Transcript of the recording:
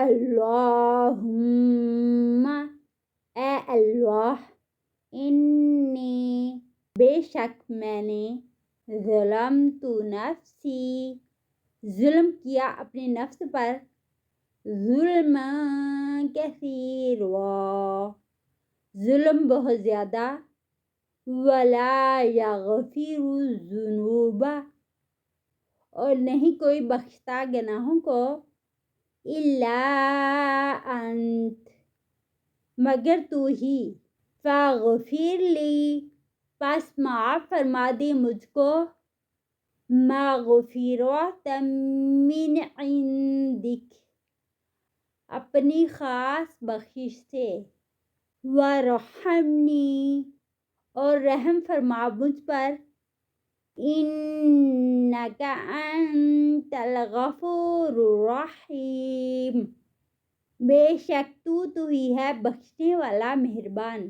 اللہم، اے اللہ، انی، بے شک میں نے، ظلمت نفسی، ظلم کیا اپنے نفس پر، ظلم کثیرا، ظلم بہت زیادہ، ولا یغفر الذنوب، اور نہیں کوئی بخشتا گناہوں کو، الا انت، مگر تو ہی، فاغفر لی، پس معاف فرما دے مجھ کو، مغفرۃ من عندک، اپنی خاص بخشش سے، وارحمنی، اور رحم فرما مجھ پر، انک انت الغفور الرحیم، بے شک تو ہی ہے بخشنے والا مہربان۔